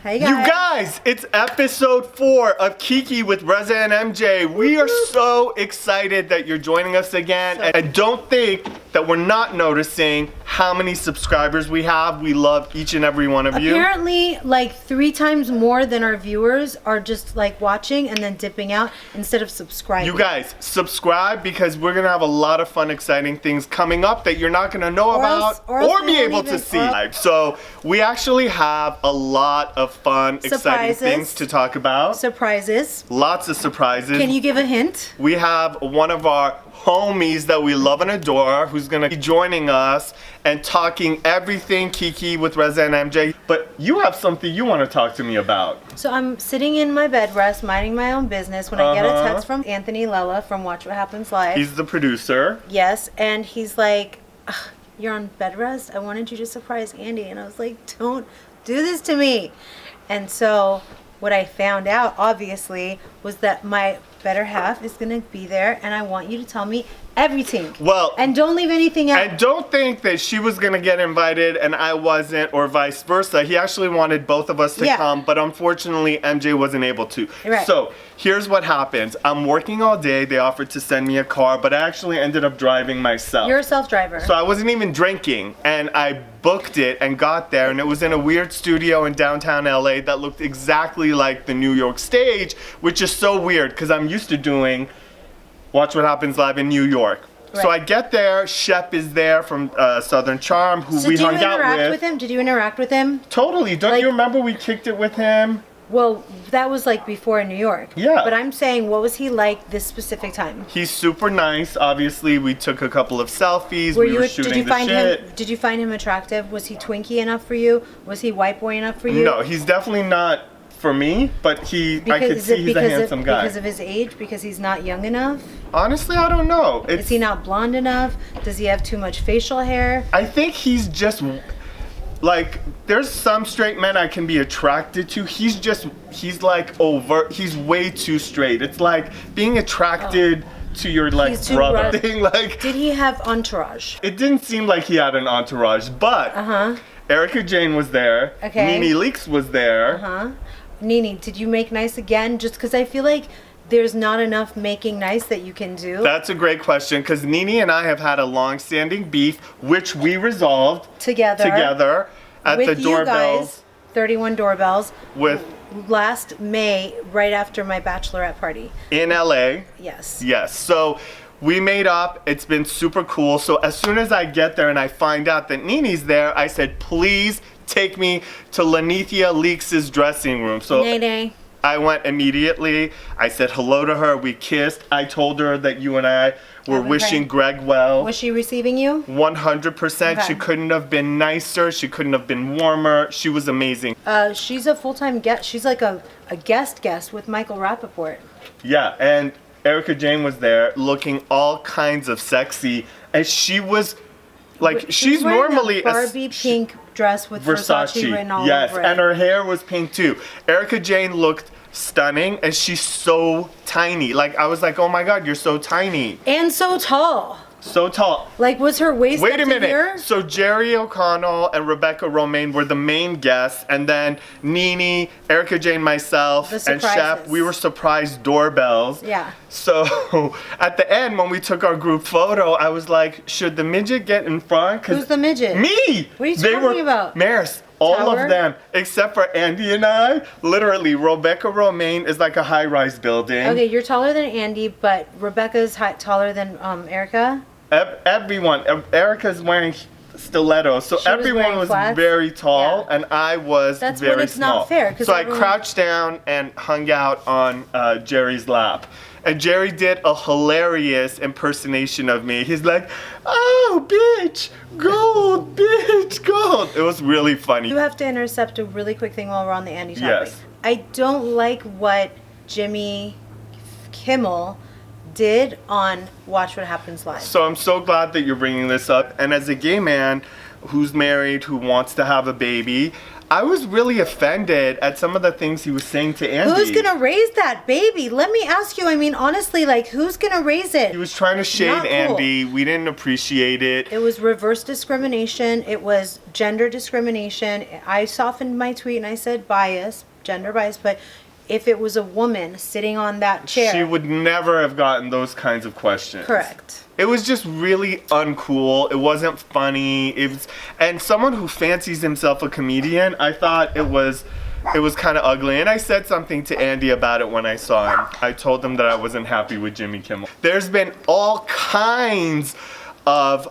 Hey guys. You guys, it's episode 4 of KIKI with Reza and MJ. We are so excited that you're joining us again. And don't think that we're not noticing how many subscribers we have. We love each and every one of you. Apparently, like 3 times more than our viewers are just like watching and then dipping out instead of subscribing. You guys, subscribe because we're gonna have a lot of fun, exciting things coming up that you're not gonna know about or be able to see. So we actually have a lot of fun, exciting things to talk about. Surprises. Lots of surprises. Can you give a hint? We have one of our homies that we love and adore who's gonna be joining us and talking everything KIKI with Reza and MJ. But you have something you want to talk to me about. So I'm sitting in my bed rest, minding my own business when I get a text from Anthony Lella from Watch What Happens Live. He's the producer. Yes, and he's like, you're on bed rest? I wanted you to surprise Andy. And I was like, don't do this to me. And so what I found out, obviously, was that my better half is going to be there, and I want you to tell me everything. Well, and don't leave anything out. And don't think that she was going to get invited and I wasn't, or vice versa. He actually wanted both of us to come, but unfortunately MJ wasn't able to. Right. So here's what happens. I'm working all day. They offered to send me a car, but I actually ended up driving myself. You're a self-driver. So I wasn't even drinking, and I booked it and got there, and it was in a weird studio in downtown LA that looked exactly like the New York stage, which is so weird because I'm used to doing Watch What Happens Live in New York. Right. So I get there, Shep is there from Southern Charm, who we hung out with. Did you interact with him? Did you interact with him? Totally. Don't you remember we kicked it with him? Well, that was like before in New York. Yeah. But I'm saying, what was he like this specific time? He's super nice. Obviously, we took a couple of selfies. We were shooting the shit. Did you find him attractive? Was he twinky enough for you? Was he white boy enough for you? No, he's definitely not for me, but I could see he's a handsome guy. Because of his age? Because he's not young enough? Honestly, I don't know. Is he not blonde enough? Does he have too much facial hair? I think he's just, like, there's some straight men I can be attracted to. He's like overt. He's way too straight. It's like being attracted to your like brother thing. Like, did he have entourage? It didn't seem like he had an entourage, but Erica Jayne was there. Okay. Nene Leakes was there. Nene, did you make nice again? Just because I feel like there's not enough making nice that you can do. That's a great question, because Nene and I have had a long-standing beef, which we resolved together at the doorbells. You guys, 31 doorbells. With last May, right after my bachelorette party. In LA. Yes. Yes. So we made up. It's been super cool. So as soon as I get there and I find out that Nene's there, I said, please take me to Lanithia Leakes' dressing room. So Nene. I went immediately. I said hello to her. We kissed. I told her that you and I were wishing Greg well. Was she receiving you? 100%. Okay. She couldn't have been nicer. She couldn't have been warmer. She was amazing. She's a full-time guest. She's like a guest with Michael Rappaport. Yeah, and Erica Jayne was there looking all kinds of sexy. And she was like, she's normally a Barbie pink dress with Versace written all over it. And her hair was pink too. Erica Jayne looked stunning, and she's so tiny. Like, I was like, oh my God, you're so tiny. And so tall. So tall. Like, was her waist Wait a minute. Here? So Jerry O'Connell and Rebecca Romijn were the main guests, and then Nene, Erica Jayne, myself, and Shep, we were surprise doorbells. Yeah. So at the end, when we took our group photo, I was like, should the midget get in front? Who's the midget? Me! What are you talking about? Maris. All of them, except for Andy and I. Literally, Rebecca Romijn is like a high-rise building. Okay, you're taller than Andy, but Rebecca's taller than Erica? Everyone. Erica's wearing stilettos, so everyone was very tall, and I was very small. That's when it's not fair. So I crouched down and hung out on Jerry's lap. And Jerry did a hilarious impersonation of me. He's like, oh, bitch, gold, bitch, gold. It was really funny. You have to intercept a really quick thing while we're on the Andy topic. Yes. I don't like what Jimmy Kimmel did on Watch What Happens Live. So I'm so glad that you're bringing this up. And as a gay man who's married, who wants to have a baby, I was really offended at some of the things he was saying to Andy. Who's gonna raise that baby? Let me ask you. I mean, honestly, like, who's gonna raise it? He was trying to shade Andy. We didn't appreciate it. It was reverse discrimination. It was gender discrimination. I softened my tweet and I said bias, gender bias, but if it was a woman sitting on that chair, she would never have gotten those kinds of questions. Correct. It was just really uncool. It wasn't funny. And someone who fancies himself a comedian, I thought it was kind of ugly. And I said something to Andy about it when I saw him. I told him that I wasn't happy with Jimmy Kimmel. There's been all kinds of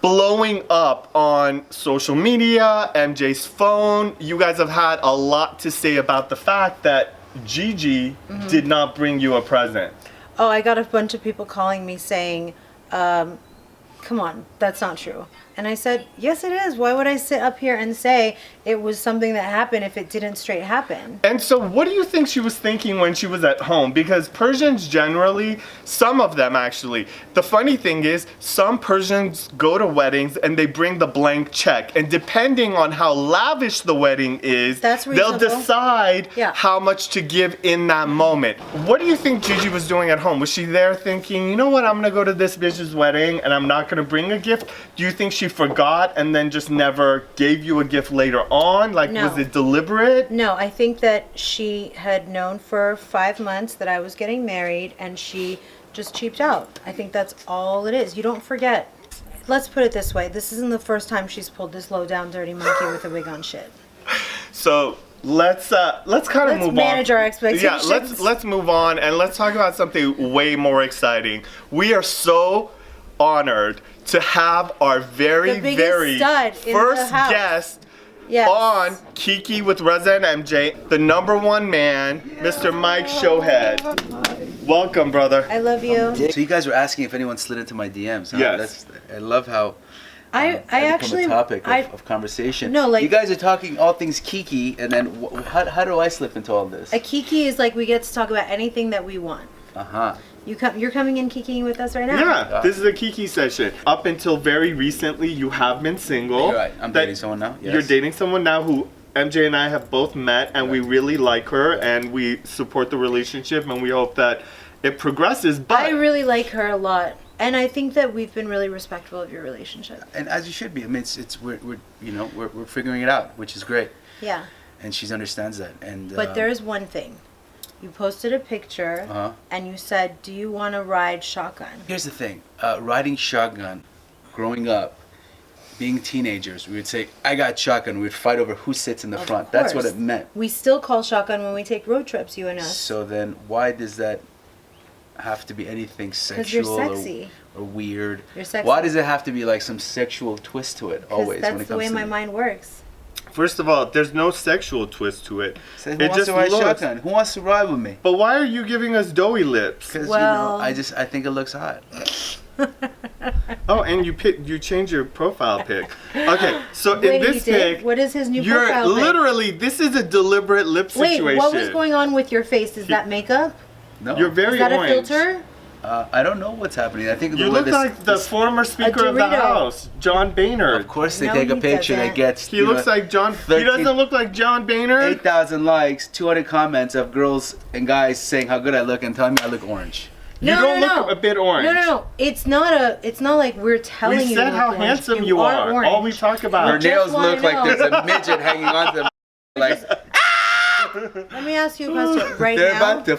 blowing up on social media, MJ's phone. You guys have had a lot to say about the fact that Gigi did not bring you a present. Oh, I got a bunch of people calling me saying, come on, that's not true. And I said, yes, it is. Why would I sit up here and say it was something that happened if it didn't straight happen? And so what do you think she was thinking when she was at home? Because Persians generally, some of them actually, the funny thing is some Persians go to weddings and they bring the blank check. And depending on how lavish the wedding is, they'll decide how much to give in that moment. What do you think Gigi was doing at home? Was she there thinking, you know what, I'm going to go to this bitch's wedding and I'm not going to bring a gift? Do you think she forgot and then just never gave you a gift later on? Like, no. Was it deliberate? No, I think that she had known for 5 months that I was getting married and she just cheaped out. I think that's all it is. You don't forget. Let's put it this way. This isn't the first time she's pulled this low down dirty monkey with a wig on shit. So let's kind of move on. Let's manage our expectations. Yeah, let's move on and let's talk about something way more exciting. We are so honored to have our very first guest on KIKI with Reza and MJ, the #1 man, Mr. Mike Shouhed. Welcome, brother. I love you. So you guys were asking if anyone slid into my DMs. Huh? Yes. I love how I actually become a topic of conversation. No, like, you guys are talking all things KIKI, and then how do I slip into all this? A KIKI is like we get to talk about anything that we want. You're coming in kikiing with us right now? Yeah, this is a KIKI session. Up until very recently, you have been single. You're right, I'm dating someone now. Yes. You're dating someone now who MJ and I have both met, and we really like her, and we support the relationship, and we hope that it progresses. But I really like her a lot, and I think that we've been really respectful of your relationship. And as you should be. I mean, we're figuring it out, which is great. Yeah. And she understands that. And but there is one thing. You posted a picture and you said, do you want to ride shotgun? Here's the thing. Riding shotgun, growing up, being teenagers, we would say, I got shotgun. We would fight over who sits in the front. That's what it meant. We still call shotgun when we take road trips, you and us. So then why does that have to be anything sexual or weird? You're sexy. Why does it have to be like some sexual twist to it always? That's the way my mind works. First of all, there's no sexual twist to it. So who wants to ride shotgun? Who wants to ride with me? But why are you giving us doughy lips? Because I think it looks hot. Oh, and you change your profile pic. Okay, so in this pic, what is his new profile pic? Literally, this is a deliberate lip situation. Wait, what was going on with your face? Is that makeup? No. You're very orange. Is that a filter? I don't know what's happening. I think you look like the former Speaker of the House, John Boehner. Of course, they take a picture that gets. He looks like John. He doesn't look like John Boehner. 8,000 likes, 200 comments of girls and guys saying how good I look and telling me I look orange. You don't look a bit orange. No. It's not like we're telling you. We said how handsome you are. Orange. All we talk about. Her nails look like there's a midget hanging on them. Like. Let me ask you a question right They're now. about to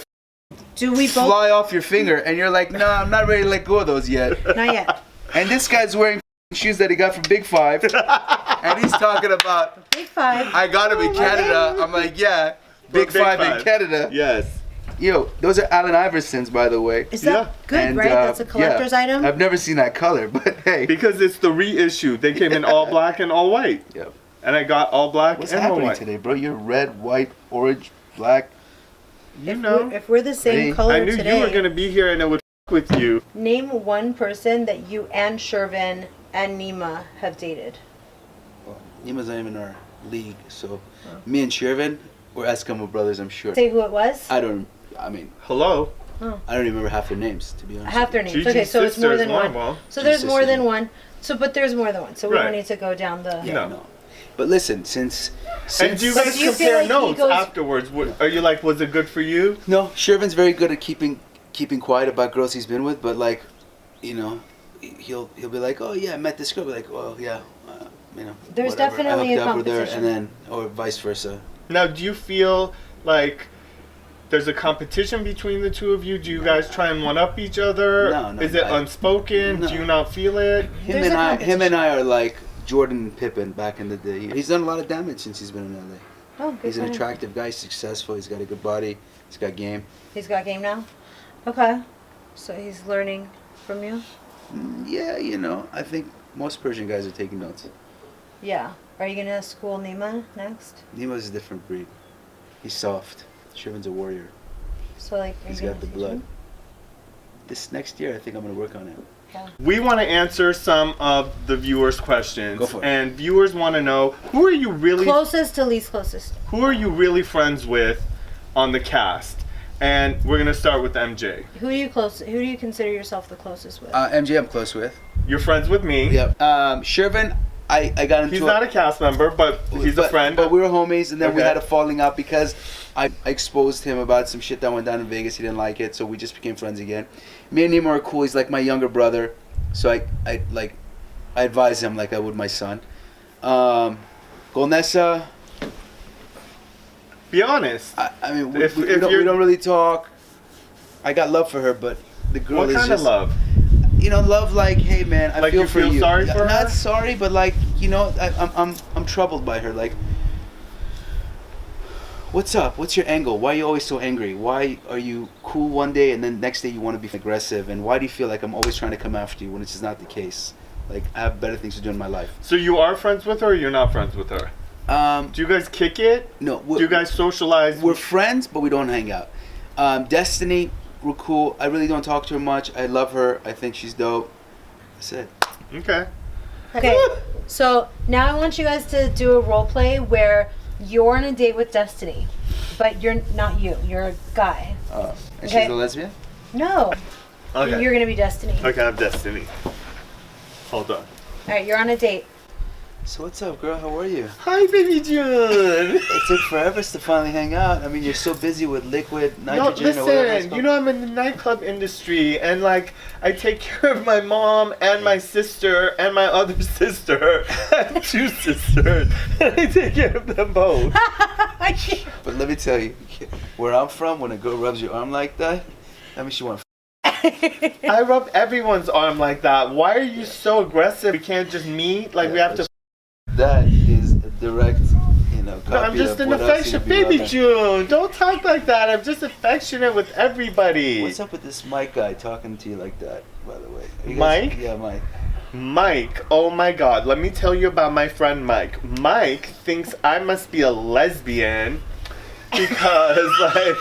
do we both fly off your finger, and you're like, no, I'm not ready to let go of those yet. Not yet. And this guy's wearing shoes that he got from Big Five, and he's talking about Big Five. I got them in Canada. I'm like, yeah, Big Five in Canada. Yes. Yo, those are Allen Iversons, by the way. Is that good, and, right? That's a collector's item? I've never seen that color, but hey. Because it's the reissue. They came in all black and all white. Yep. And I got all black What's and all white. What's happening today, bro? You're red, white, orange, black. If we're the same color today. I knew you were going to be here and it would with you. Name one person that you and Shervin and Nema have dated. Well, Nema's not even in our league, so me and Shervin, we're Eskimo brothers, I'm sure. Say who it was? Hello? Oh. I don't even remember half their names, to be honest. Half their names. Gigi's okay, so it's more than one. So there's more than one. one. So, but there's more than one. So we don't need to go down the... No. But listen, since and do you guys compare notes afterwards? Are you like, was it good for you? No, Shervin's very good at keeping quiet about girls he's been with, but like, you know, he'll be like, oh yeah, I met this girl. Be like, oh yeah, you know. There's whatever. definitely a competition. With her, and then or vice versa. Now, do you feel like there's a competition between the two of you? Do you guys try and one up each other? No. Is it unspoken? No. Do you not feel it? Him and I are like Jordan and Pippen back in the day. He's done a lot of damage since he's been in LA. Oh, good. He's an attractive guy, successful. He's got a good body. He's got game. He's got game now? Okay. So he's learning from you? Yeah, you know, I think most Persian guys are taking notes. Yeah. Are you going to school Nema next? Nema's a different breed. He's soft. Shervin's a warrior. So like, he's got the blood. This next year, I think I'm going to work on it. Yeah. We want to answer some of the viewers' questions. Go for it. And viewers want to know, who are you really... Closest to least closest. Who are you really friends with on the cast? And we're going to start with MJ. Who do you consider yourself the closest with? MJ I'm close with. You're friends with me. Yep. Shervin, I got into... He's not a cast member, but he's a friend. But we were homies, and then we had a falling out because I exposed him about some shit that went down in Vegas. He didn't like it, so we just became friends again. Me and Nema are cool. He's like my younger brother, so I advise him like I would my son. Golnessa... Be honest. I mean, we don't really talk. I got love for her, but the girl is just... What kind of love? You know, love like, hey man, I feel for you. Like you feel sorry for her? Not sorry, but like, you know, I'm troubled by her. Like, what's up? What's your angle? Why are you always so angry? Why are you cool one day and then next day you want to be aggressive? And why do you feel like I'm always trying to come after you when it's just not the case? Like, I have better things to do in my life. So you are friends with her or you're not friends with her? Do you guys kick it? No. Do you guys socialize? We're friends, but we don't hang out. Destiney, we're cool. I really don't talk to her much. I love her. I think she's dope. That's it. Okay. Okay. So now I want you guys to do a role play where you're on a date with Destiney, but you're not you. You're a guy. And she's a lesbian? No. Okay. You're gonna be Destiney. Okay, I'm Destiney. Hold on. All right, you're on a date. So what's up, girl? How are you? Hi, baby June. It took forever to finally hang out. I mean, you're so busy with liquid nitrogen or whatever. Listen, you know I'm in the nightclub industry, and like I take care of my mom and my sister and my other sister. I have 2 sisters, and I take care of them both. But let me tell you, where I'm from, when a girl rubs your arm like that means she wants. I rub everyone's arm like that. Why are you so aggressive? We can't just meet. Like we have to. That is a direct, you know, copy I'm just of an what affectionate baby June. Don't talk like that. I'm just affectionate with everybody. What's up with this Mike guy talking to you like that, by the way? Mike? Yeah, Mike. Mike, oh my god, let me tell you about my friend Mike. Mike thinks I must be a lesbian because, like,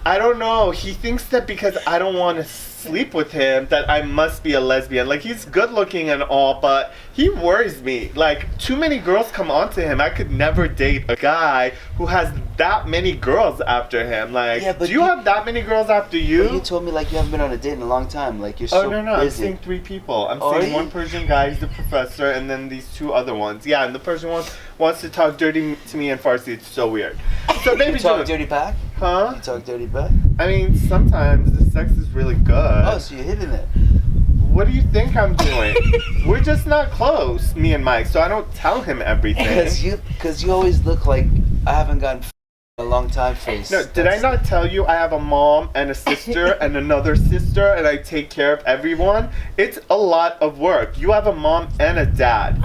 I don't know. He thinks that because I don't want to sleep with him that I must be a lesbian. Like, he's good looking and all, but he worries me. Like, too many girls come onto him. I could never date a guy who has that many girls after him. Like, yeah, do you have that many girls after you? But you told me like you haven't been on a date in a long time. Like, you're so no, busy. I'm seeing 3 people. I'm seeing one Persian guy, he's the professor, and then these 2 other ones. Yeah, and the Persian one wants to talk dirty to me in Farsi. It's so weird. So baby, you talk dirty back? Huh? You talk dirty back? I mean, sometimes the sex is really good. Oh, so you're hitting it. What do you think I'm doing? We're just not close, me and Mike, so I don't tell him everything. Because you always look like I haven't gotten in a long time face. No, did I not tell you I have a mom and a sister and another sister and I take care of everyone? It's a lot of work. You have a mom and a dad.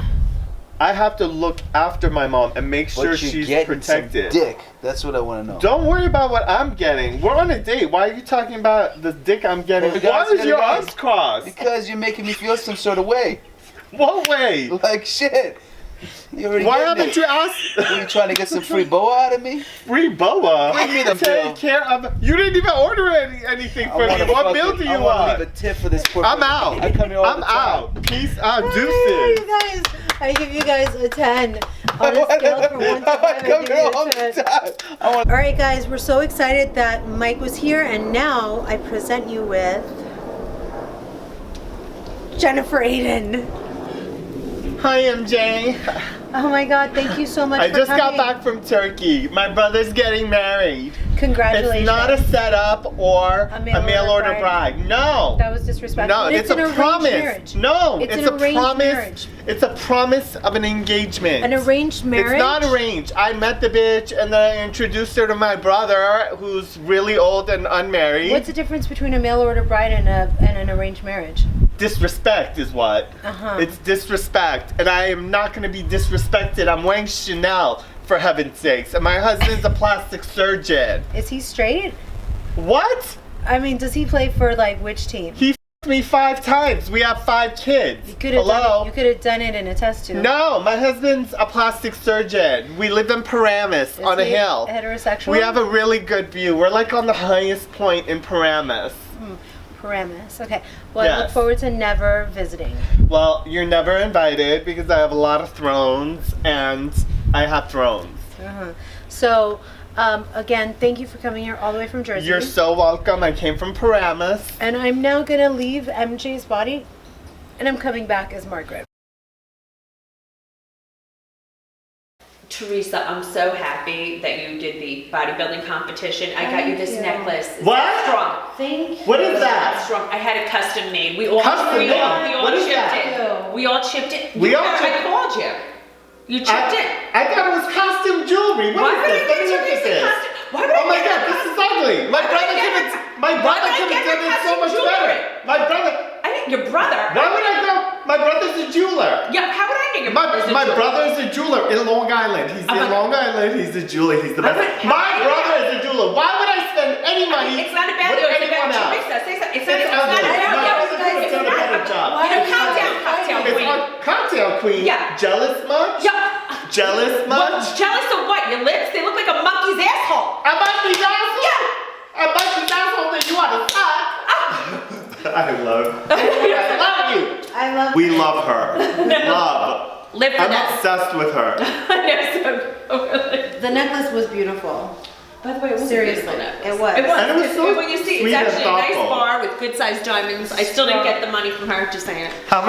I have to look after my mom and make sure she's protected. Some dick. That's what I want to know. Don't worry about what I'm getting. We're on a date. Why are you talking about the dick I'm getting? Why is your arms crossed? Because you're making me feel some sort of way. What way? Like shit. Why haven't you asked? Are you trying to get some free boa out of me? Free boa? Bring me the bill. Take care of. You didn't even order anything for me. What bill do you want? I want to leave a tip for this poor I'm out. I'm out. Peace out. Deuces. You guys, I give you guys a 10 on a scale from 1 to 5. I give you a 10. All right, guys, we're so excited that Mike was here, and now I present you with Jennifer Aydin. Hi, MJ. Oh my God, thank you so much for coming. I just got back from Turkey. My brother's getting married. Congratulations. It's not a setup or a mail order bride. No. That was disrespectful. No, it's a promise. Marriage. No, it's a promise. Marriage. It's a promise of an engagement. An arranged marriage? It's not arranged. I met the bitch and then I introduced her to my brother who's really old and unmarried. What's the difference between a mail order bride and an arranged marriage? Disrespect is what. It's disrespect. And I am not going to be disrespected. I'm wearing Chanel, for heaven's sakes. And my husband's a plastic surgeon. Is he straight? What? I mean, does he play for, like, which team? He f***ed me 5 times. We have 5 kids. You could have done it in a test tube. No, my husband's a plastic surgeon. We live in Paramus on a hill. Heterosexual? We have a really good view. We're like on the highest point in Paramus. Paramus. Okay. Well, yes. I look forward to never visiting. Well, you're never invited because I have a lot of thrones and I have thrones. So, again, thank you for coming here all the way from Jersey. You're so welcome. I came from Paramus. And I'm now going to leave MJ's body and I'm coming back as Margaret. Teresa, I'm so happy that you did the bodybuilding competition. I got you this necklace. It's what? Strong. Thank you. What is that? Strong. I had it custom made. We all custom made? What is that? We all chipped it. I called you. You chipped it. I thought it was costume jewelry. Why would I get Teresa custom? Oh my God, this is ugly. My brother could have done it so much better. My brother. I think your brother. Why would I go? My brother's a jeweler. Yeah, how would I know your brother's a jeweler? My brother's a jeweler in Long Island. He's in Long Island. He's a jeweler. He's the best. My brother is a jeweler. Why would I spend any money it's not about you. It's about Teresa. It's not about Cocktail queen. Yeah. Jealous much? Yeah. Jealous much? Jealous of what? Your lips? They look like a monkey's asshole. A monkey's asshole? Yeah. A monkey's asshole that you want to fuck? I love you. I love We love her. Love. I'm obsessed with her. The necklace was beautiful. By the way, it was seriously. It was. And it was so when you see, sweet it's actually a nice thoughtful. bar with good-sized diamonds. I still didn't get the money from her. Just saying it. How much